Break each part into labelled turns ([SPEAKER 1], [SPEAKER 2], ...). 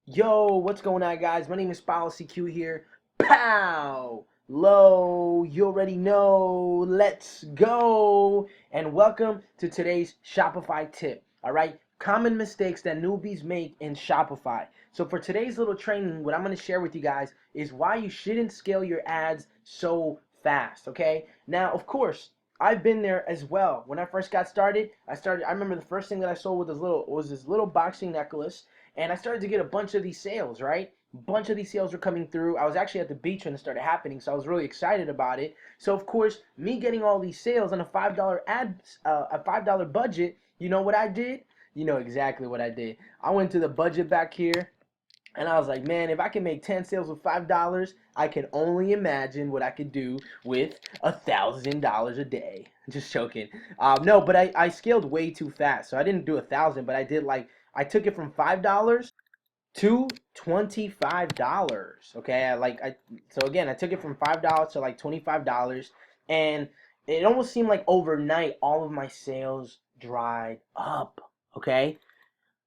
[SPEAKER 1] Yo, what's going on, guys? My name is paoulocq here. Pow! Low, you already know. Let's go! And welcome to today's Shopify tip. All right, common mistakes that newbies make in Shopify. So for today's little training, what I'm going to share with you guys is why you shouldn't scale your ads so fast. Okay? Now, of course, I've been there as well. When I first got started, I remember the first thing that I sold was this little boxing necklace, and I started to get a bunch of these sales, right? A bunch of these sales were coming through. I was actually at the beach when it started happening, so I was really excited about it. So of course, me getting all these sales on a $5 budget, you know what I did? You know exactly what I did. I went to the budget back here, and I was like, man, if I can make 10 sales with $5, I can only imagine what I could do with $1,000 a day. Just joking. No, but I scaled way too fast. So I didn't do 1,000, but I took it from $5 to $25. Okay, so again, I took it from $5 to like $25, and it almost seemed like overnight all of my sales dried up. Okay,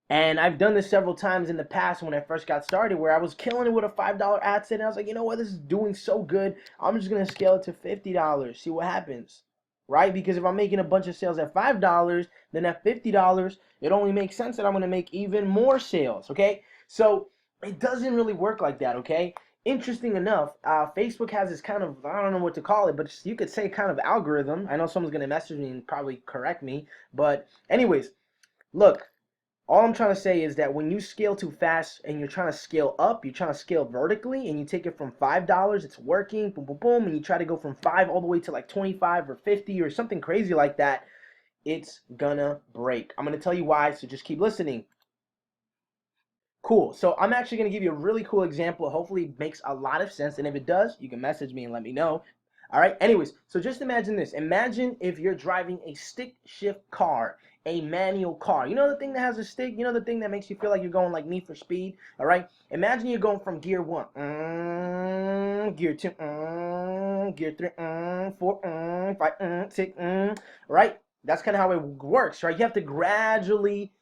[SPEAKER 1] and I've done this several times in the past when I first got started, where I was killing it with a $5 ad set, and I was like, you know what, this is doing so good, I'm just gonna scale it to $50, see what happens, right? Because if I'm making a bunch of sales at $5, then at $50, it only makes sense that I'm gonna make even more sales, okay? So it doesn't really work like that, okay? Interesting enough, Facebook has this kind of, I don't know what to call it, but you could say kind of algorithm. I know someone's gonna message me and probably correct me, but anyways, look, all I'm trying to say is that when you scale too fast and you're trying to scale up, you're trying to scale vertically, and you take it from $5, it's working, boom, boom, boom, and you try to go from 5 all the way to like 25 or 50 or something crazy like that, it's gonna break. I'm gonna tell you why, so just keep listening. Cool. So I'm actually gonna give you a really cool example. Hopefully it makes a lot of sense, and if it does, you can message me and let me know. All right. Anyways, so just imagine this. Imagine if you're driving a stick shift car, a manual car. You know the thing that has a stick? You know the thing that makes you feel like you're going like Need for Speed? All right. Imagine you're going from gear 1, gear 2, gear 3, 4, 5, 6, right? That's kind of how it works, right? You have to gradually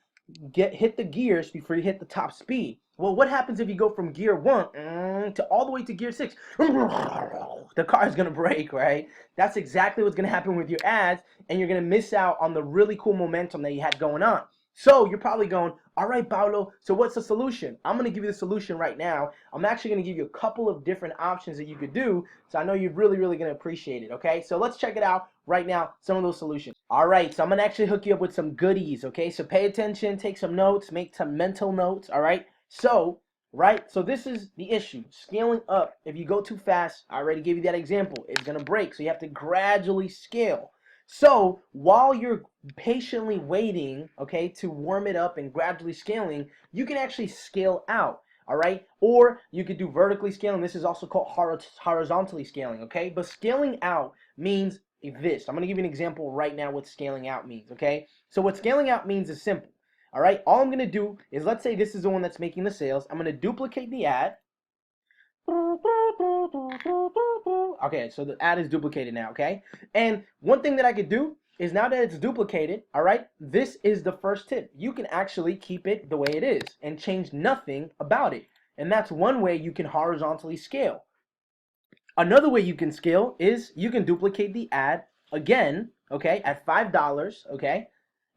[SPEAKER 1] hit the gears before you hit the top speed. Well, what happens if you go from gear 1 to all the way to gear 6? The car is going to break, right? That's exactly what's going to happen with your ads, and you're going to miss out on the really cool momentum that you had going on. So you're probably going, all right, Paulo, so what's the solution? I'm going to give you the solution right now. I'm actually going to give you a couple of different options that you could do, so I know you're really, really going to appreciate it, okay? So let's check it out right now, some of those solutions. All right, so I'm going to actually hook you up with some goodies, okay? So pay attention, take some notes, make some mental notes, all right? So, right, so this is the issue. Scaling up, if you go too fast, I already gave you that example, it's going to break, so you have to gradually scale. So while you're patiently waiting, okay, to warm it up and gradually scaling, you can actually scale out, all right? Or you could do vertically scaling. This is also called horizontally scaling, okay? But scaling out means this. I'm going to give you an example right now what scaling out means, okay? So what scaling out means is simple, all right? All I'm going to do is, let's say this is the one that's making the sales. I'm going to duplicate the ad. Okay, so the ad is duplicated now, okay? And one thing that I could do is, now that it's duplicated, all right, this is the first tip. You can actually keep it the way it is and change nothing about it. And that's one way you can horizontally scale. Another way you can scale is you can duplicate the ad again, okay, at $5, okay?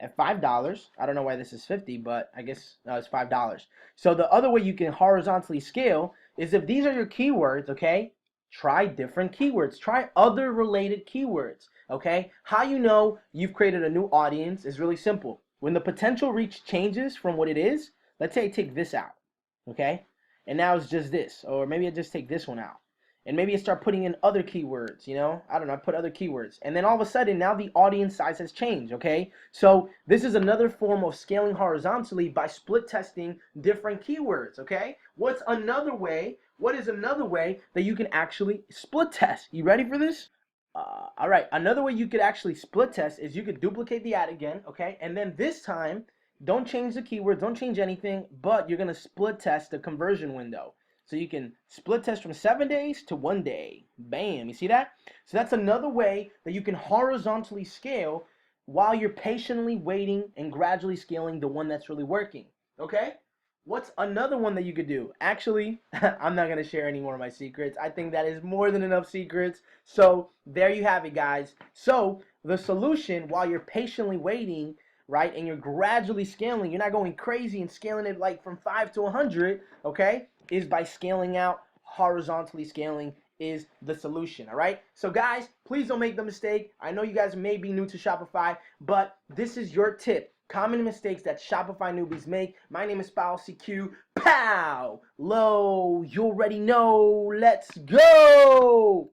[SPEAKER 1] At $5. I don't know why this is 50, but I guess it's $5. So the other way you can horizontally scale is, if these are your keywords, okay? Try different keywords. Try other related keywords, okay? How you know you've created a new audience is really simple. When the potential reach changes from what it is, let's say I take this out, okay? And now it's just this, or maybe I just take this one out. And maybe I start putting in other keywords, you know? I don't know, I put other keywords. And then all of a sudden, now the audience size has changed, okay? So this is another form of scaling horizontally by split testing different keywords, okay? What's another way? What is another way that you can actually split test? You ready for this? All right, another way you could actually split test is you could duplicate the ad again, okay? And then this time, don't change the keywords, don't change anything, but you're gonna split test the conversion window. So you can split test from 7 days to 1 day. Bam, you see that? So that's another way that you can horizontally scale while you're patiently waiting and gradually scaling the one that's really working, okay? What's another one that you could do? Actually, I'm not going to share any more of my secrets. I think that is more than enough secrets. So there you have it, guys. So the solution, while you're patiently waiting, right, and you're gradually scaling, you're not going crazy and scaling it like from 5 to 100, okay, is by scaling out. Horizontally scaling is the solution. All right, so guys, please don't make the mistake. I know you guys may be new to Shopify, but this is your tip. Common mistakes that Shopify newbies make. My name is paoulocq. Pow! Low! You already know. Let's go!